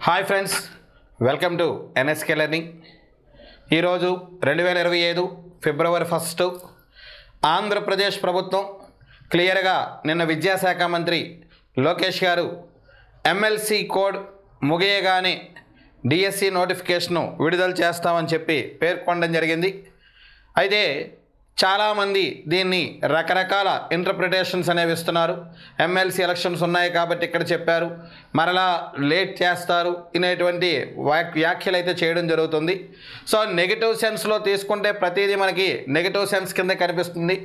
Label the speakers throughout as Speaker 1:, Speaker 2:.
Speaker 1: Hi friends, welcome to NSK learning. ఈరోజు 2025 ఫిబ్రవరి 1 ఆంధ్రప్రదేశ్ ప్రభుత్వం క్లియర్గా నిన్న విద్యాశాఖ మంత్రి లోకేష్ గారు ఎమ్మెల్సీ కోడ్ ముగియగానే డిఎస్సి నోటిఫికేషను విడుదల చేస్తామని చెప్పి పేర్కొనడం జరిగింది. అయితే చాలామంది దీన్ని రకరకాల ఇంటర్ప్రిటేషన్స్ అనేవి ఇస్తున్నారు. ఎమ్మెల్సీ ఎలక్షన్స్ ఉన్నాయి కాబట్టి ఇక్కడ చెప్పారు, మరలా లేట్ చేస్తారు అనేటువంటి వ్యాఖ్యలు అయితే చేయడం జరుగుతుంది. సో నెగిటివ్ సెన్స్లో తీసుకుంటే ప్రతిదీ మనకి నెగిటివ్ సెన్స్ కింద కనిపిస్తుంది.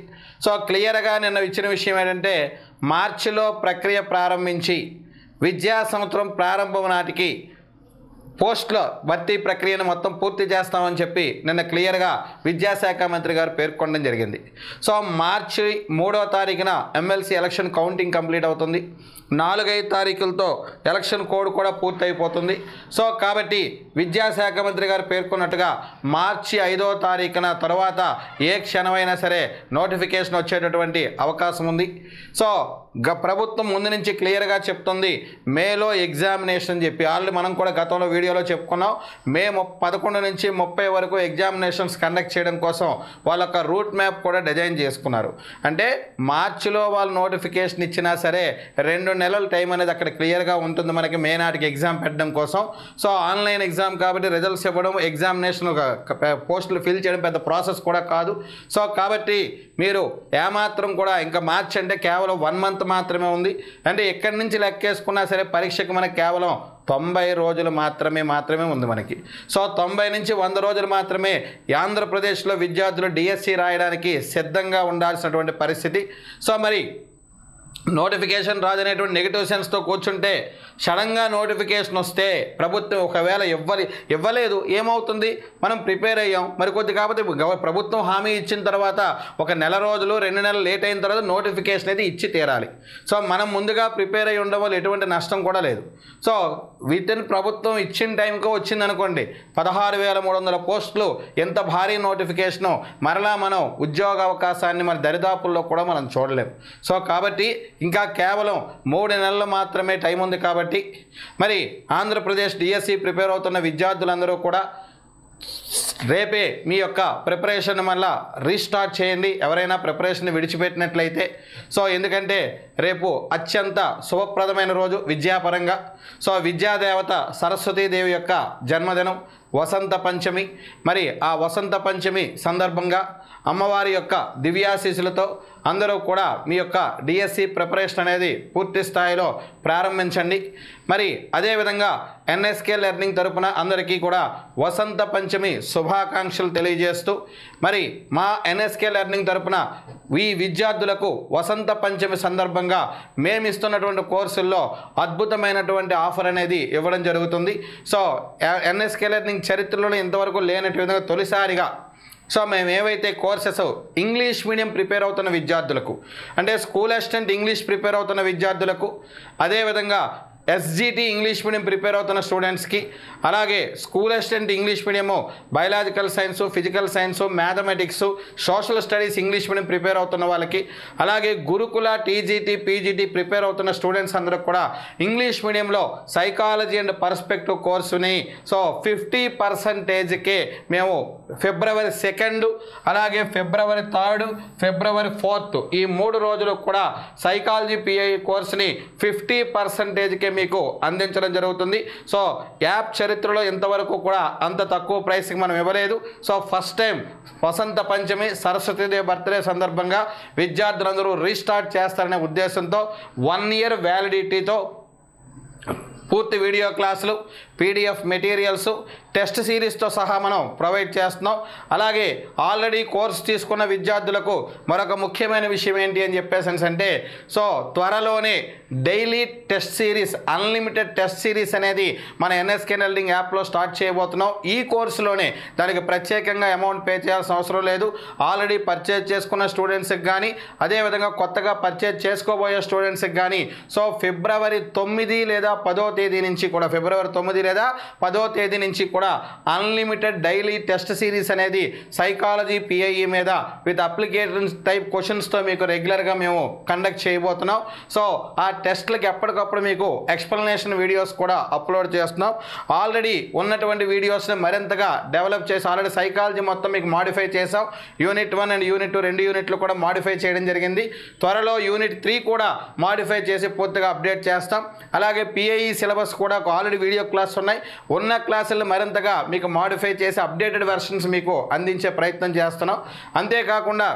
Speaker 1: సో క్లియర్గా నిన్న ఇచ్చిన విషయం ఏంటంటే, మార్చిలో ప్రక్రియ ప్రారంభించి విద్యా సంవత్సరం ప్రారంభం నాటికి పోస్టుల భర్తీ ప్రక్రియను మొత్తం పూర్తి చేస్తామని చెప్పి నిన్న క్లియర్గా విద్యాశాఖ మంత్రి గారు పేర్కొనడం జరిగింది. సో మార్చి 3వ తారీఖున ఎమ్మెల్సీ ఎలక్షన్ కౌంటింగ్ కంప్లీట్ అవుతుంది. 4-5 తారీఖులతో ఎలక్షన్ కోడ్ కూడా పూర్తి అయిపోతుంది. సో కాబట్టి విద్యాశాఖ మంత్రి గారు పేర్కొన్నట్టుగా మార్చి 5వ తారీఖున తర్వాత ఏ క్షణమైనా సరే నోటిఫికేషన్ వచ్చేటటువంటి అవకాశం ఉంది. సో ప్రభుత్వం ముందు నుంచి క్లియర్గా చెప్తుంది, మేలో ఎగ్జామినేషన్ చెప్పి ఆల్రెడీ మనం కూడా గతంలో వీడియోలో చెప్పుకున్నాం. మే 11 నుంచి 30 వరకు ఎగ్జామినేషన్స్ కండక్ట్ చేయడం కోసం వాళ్ళ ఒక రూట్ మ్యాప్ కూడా డిజైన్ చేసుకున్నారు. అంటే మార్చిలో వాళ్ళు నోటిఫికేషన్ ఇచ్చినా సరే 2 నెలల టైం అనేది అక్కడ క్లియర్గా ఉంటుంది మనకి మే నాటికి ఎగ్జామ్ పెట్టడం కోసం. సో ఆన్లైన్ ఎగ్జామ్ కాబట్టి రిజల్ట్స్ ఇవ్వడం, ఎగ్జామినేషన్ పోస్టులు ఫిల్ చేయడం పెద్ద ప్రాసెస్ కూడా కాదు. సో కాబట్టి మీరు ఏమాత్రం కూడా ఇంకా మార్చి అంటే కేవలం 1 మంత్ మాత్రమే ఉంది. అంటే ఎక్కడి నుంచి లెక్కేసుకున్నా సరే పరీక్షకు మనకు కేవలం 90 రోజులు మాత్రమే ఉంది మనకి. సో 90 నుంచి 100 రోజులు మాత్రమే ఆంధ్రప్రదేశ్లో విద్యార్థులు డిఎస్సి రాయడానికి సిద్ధంగా ఉండాల్సినటువంటి పరిస్థితి. సో మరి నోటిఫికేషన్ రాదనేటువంటి నెగిటివ్ సెన్స్తో కూర్చుంటే సడన్గా నోటిఫికేషన్ వస్తే ప్రభుత్వం ఒకవేళ ఇవ్వలేదు ఏమవుతుంది? మనం ప్రిపేర్ అయ్యాం మరికొద్ది, కాబట్టి ప్రభుత్వం హామీ ఇచ్చిన తర్వాత 1 నెల రోజులు 2 నెలలు లేట్ అయిన తర్వాత నోటిఫికేషన్ అయితే ఇచ్చి తీరాలి. సో మనం ముందుగా ప్రిపేర్ అయ్యి ఉండడం వల్ల ఎటువంటి నష్టం కూడా లేదు. సో వీటిని ప్రభుత్వం ఇచ్చిన టైంకి వచ్చిందనుకోండి 16,300 పోస్టులు, ఎంత భారీ నోటిఫికేషను, మరలా మనం ఉద్యోగ అవకాశాన్ని మన దరిదాపుల్లో కూడా మనం చూడలేము. సో కాబట్టి ఇంకా కేవలం 3 నెలలు మాత్రమే టైం ఉంది. కాబట్టి మరి ఆంధ్రప్రదేశ్ డిఎస్సి ప్రిపేర్ అవుతున్న విద్యార్థులందరూ కూడా రేపే మీ యొక్క ప్రిపరేషన్ మళ్ళా రీస్టార్ట్ చేయండి, ఎవరైనా ప్రిపరేషన్ విడిచిపెట్టినట్లయితే. సో ఎందుకంటే రేపు అత్యంత శుభప్రదమైన రోజు విద్యాపరంగా. సో విద్యాదేవత సరస్వతీదేవి యొక్క జన్మదినం వసంత పంచమి. మరి ఆ వసంత పంచమి సందర్భంగా అమ్మవారి యొక్క దివ్యాశీస్సులతో అందరూ కూడా మీ యొక్క డిఎస్సి ప్రిపరేషన్ అనేది పూర్తి స్థాయిలో ప్రారంభించండి. మరి అదేవిధంగా ఎన్ఎస్కే లెర్నింగ్ తరపున అందరికీ కూడా వసంత పంచమి శుభాకాంక్షలు తెలియజేస్తూ, మరి మా ఎన్ఎస్కే లెర్నింగ్ తరపున ఈ విద్యార్థులకు వసంత పంచమి సందర్భంగా మేము ఇస్తున్నటువంటి కోర్సుల్లో అద్భుతమైనటువంటి ఆఫర్ అనేది ఇవ్వడం జరుగుతుంది. సో ఎన్ఎస్కే లెర్నింగ్ చరిత్రలో ఇంతవరకు లేనటువంటి విధంగా తొలిసారిగా సో మేము ఏవైతే కోర్సెస్ ఇంగ్లీష్ మీడియం ప్రిపేర్ అవుతున్న విద్యార్థులకు, అంటే స్కూల్ అసిస్టెంట్ ఇంగ్లీష్ ప్రిపేర్ అవుతున్న విద్యార్థులకు, అదేవిధంగా ఎస్జిటి ఇంగ్లీష్ మీడియం ప్రిపేర్ అవుతున్న స్టూడెంట్స్కి, అలాగే school assistant English medium biological science, physical science, mathematics, social studies English medium prepare అవుతున్న వాళ్ళకి, అలాగే గురుకుల టీజీటీ పీజీటీ ప్రిపేర్ అవుతున్న స్టూడెంట్స్ అందరూ కూడా ఇంగ్లీష్ మీడియంలో సైకాలజీ అండ్ పర్స్పెక్టివ్ కోర్సుని సో 50%కే మేము ఫిబ్రవరి 2, అలాగే ఫిబ్రవరి 3, ఫిబ్రవరి 4 ఈ 3 రోజులు కూడా సైకాలజీ పిఐ కోర్సుని 50%కే మీకు అందించడం జరుగుతుంది. సో యాప్ చరిత్రలో ఇంతవరకు కూడా అంత తక్కువ ప్రైస్కి మనం ఇవ్వలేదు. సో ఫస్ట్ టైం వసంత పంచమి సరస్వతీదేవి బర్త్డే సందర్భంగా విద్యార్థులందరూ రీస్టార్ట్ చేస్తారనే ఉద్దేశంతో 1 ఇయర్ వ్యాలిడిటీతో పూర్తి వీడియో క్లాసులు, పీడిఎఫ్ మెటీరియల్స్, టెస్ట్ సిరీస్తో సహా మనం ప్రొవైడ్ చేస్తున్నాం. అలాగే ఆల్రెడీ కోర్స్ తీసుకున్న విద్యార్థులకు మరొక ముఖ్యమైన విషయం ఏంటి అని చెప్పేసి అంటే, సో త్వరలోనే daily test series, unlimited test series అనేది మన ఎన్ఎస్కే లెర్నింగ్ యాప్లో స్టార్ట్ చేయబోతున్నాం. ఈ కోర్సులోనే దానికి ప్రత్యేకంగా అమౌంట్ పే చేయాల్సిన అవసరం లేదు. ఆల్రెడీ పర్చేజ్ చేసుకున్న స్టూడెంట్స్కి కానీ, అదేవిధంగా కొత్తగా పర్చేజ్ చేసుకోబోయే స్టూడెంట్స్కి కానీ సో ఫిబ్రవరి 9 లేదా 10వ తేదీ నుంచి కూడా ఫిబ్రవరి 9 లేదా 10వ తేదీ నుంచి కూడా అన్లిమిటెడ్ డైలీ టెస్ట్ సిరీస్ అనేది సైకాలజీ పిఐఈ మీద విత్ అప్లికేషన్ టైప్ క్వశ్చన్స్తో మీకు రెగ్యులర్గా మేము కండక్ట్ చేయబోతున్నాం. సో ఆ టెస్ట్లకి ఎప్పటికప్పుడు మీకు ఎక్స్ప్లెనేషన్ వీడియోస్ కూడా అప్లోడ్ చేస్తున్నాం. ఆల్రెడీ ఉన్నటువంటి వీడియోస్ని మరింతగా డెవలప్ చేసి ఆల్రెడీ సైకాలజీ మొత్తం మీకు మాడిఫై చేసాం. యూనిట్ 1 అండ్ యూనిట్ 2 రెండు యూనిట్లు కూడా మాడిఫై చేయడం జరిగింది. త్వరలో యూనిట్ 3 కూడా మాడిఫై చేసి పూర్తిగా అప్డేట్ చేస్తాం. అలాగే పిఐఈ సిలబస్ కూడా ఆల్రెడీ వీడియో క్లాస్ ఉన్నాయి. ఉన్న క్లాసులను మరింతగా మీకు మాడిఫై చేసి అప్డేటెడ్ వెర్షన్స్ మీకు అందించే ప్రయత్నం చేస్తున్నాం. అంతేకాకుండా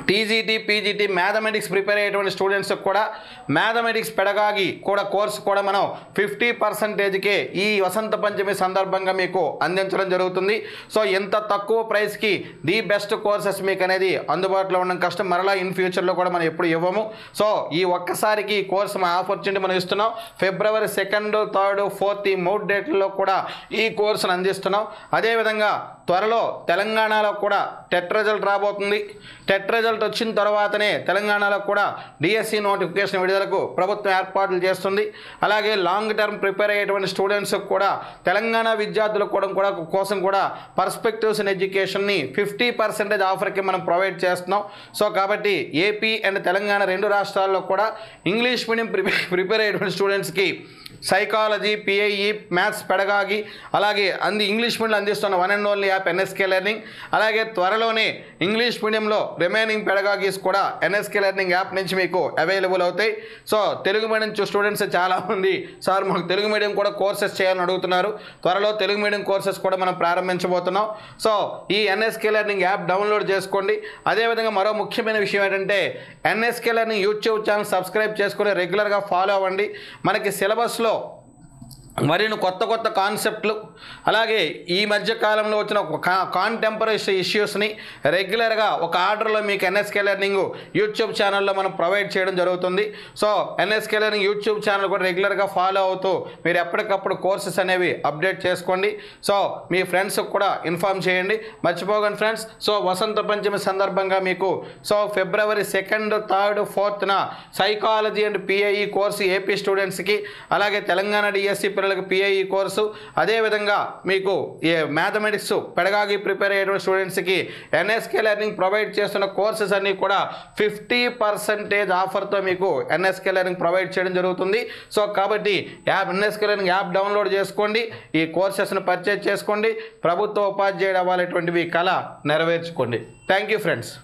Speaker 1: టీజీటీ పీజీటీ మ్యాథమెటిక్స్ ప్రిపేర్ అయ్యేటువంటి స్టూడెంట్స్కి కూడా మ్యాథమెటిక్స్ పెడగాగి కూడా కోర్సు కూడా మనం 50%కే ఈ వసంత పంచమి సందర్భంగా మీకు అందించడం జరుగుతుంది. సో ఎంత తక్కువ ప్రైస్కి ది బెస్ట్ కోర్సెస్ మీకు అనేది అందుబాటులో ఉండడం కష్టం. మరలా ఇన్ ఫ్యూచర్లో కూడా మనం ఎప్పుడు ఇవ్వము. సో ఈ ఒక్కసారికి ఈ కోర్సు మన ఆపర్చునిటీ మనం ఇస్తున్నాం. ఫిబ్రవరి 2, 3, 4 ఈ 3 డేట్లలో కూడా ఈ కోర్సును అందిస్తున్నాం. అదేవిధంగా త్వరలో తెలంగాణలో కూడా టెట్ రిజల్ట్ రాబోతుంది. టెట్ రిజల్ట్ వచ్చిన తర్వాతనే తెలంగాణలో కూడా డిఎస్సి నోటిఫికేషన్ విడుదలకు ప్రభుత్వం ఏర్పాట్లు చేస్తుంది. అలాగే లాంగ్ టర్మ్ ప్రిపేర్ అయ్యేటువంటి స్టూడెంట్స్కి కూడా తెలంగాణ విద్యార్థుల కోసం కూడా పర్స్పెక్టివ్స్ ఇన్ ఎడ్యుకేషన్ని 50% ఆఫర్కి మనం ప్రొవైడ్ చేస్తున్నాం. సో కాబట్టి ఏపీ అండ్ తెలంగాణ రెండు రాష్ట్రాల్లో కూడా ఇంగ్లీష్ మీడియం ప్రిపేర్ అయ్యేటువంటి స్టూడెంట్స్కి సైకాలజీ పిఐఈ మ్యాథ్స్ పెడగాగి అలాగే ఇంగ్లీష్ మీడియంలో అందిస్తున్న one and only app NSK learning. అలాగే త్వరలోనే ఇంగ్లీష్ మీడియంలో రిమైనింగ్ పెడగాగీస్ కూడా ఎన్ఎస్కే లెర్నింగ్ యాప్ నుంచి మీకు అవైలబుల్ అవుతాయి. సో తెలుగు మీడియం స్టూడెంట్స్ చాలామంది సార్ మాకు తెలుగు మీడియం కూడా కోర్సెస్ చేయాలని అడుగుతున్నారు. త్వరలో తెలుగు మీడియం కోర్సెస్ కూడా మనం ప్రారంభించబోతున్నాం. సో ఈ ఎన్ఎస్కే లెర్నింగ్ యాప్ డౌన్లోడ్ చేసుకోండి. అదేవిధంగా మరో ముఖ్యమైన విషయం ఏంటంటే NSK learning YouTube channel subscribe చేసుకుని రెగ్యులర్గా ఫాలో అవ్వండి. మనకి సిలబస్లో మరిన్ని కొత్త కాన్సెప్ట్లు అలాగే ఈ మధ్య కాలంలో వచ్చిన కాంటెంపరీ ఇష్యూస్ని రెగ్యులర్గా ఒక ఆర్డర్లో మీకు ఎన్ఎస్కే లెర్నింగ్ యూట్యూబ్ ఛానల్లో మనం ప్రొవైడ్ చేయడం జరుగుతుంది. So NSK learning YouTube channel కూడా రెగ్యులర్గా ఫాలో అవుతూ మీరు ఎప్పటికప్పుడు కోర్సెస్ అనేవి అప్డేట్ చేసుకోండి. సో మీ ఫ్రెండ్స్కి కూడా ఇన్ఫామ్ చేయండి. మర్చిపోకండి ఫ్రెండ్స్. సో వసంత పంచమి సందర్భంగా మీకు ఫిబ్రవరి 2, 3, 4న psychology and PIE course AP స్టూడెంట్స్కి అలాగే తెలంగాణ డిఎస్సి పిఐఈ కోర్సు అదేవిధంగా మీకు మ్యాథమెటిక్స్ పెడగాగి ప్రిపేర్ అయ్యేటువంటి స్టూడెంట్స్కి ఎన్ఎస్కే లెర్నింగ్ ప్రొవైడ్ చేస్తున్న కోర్సెస్ అన్నీ కూడా 50% ఆఫర్తో మీకు ఎన్ఎస్కే లెర్నింగ్ ప్రొవైడ్ చేయడం జరుగుతుంది. సో కాబట్టి ఎన్ఎస్కే లెర్నింగ్ యాప్ డౌన్లోడ్ చేసుకోండి. ఈ కోర్సెస్ను పర్చేజ్ చేసుకోండి. ప్రభుత్వ ఉపాధ్యాయుడు అవ్వాలనేటువంటివి కళ నెరవేర్చుకోండి. Thank you friends.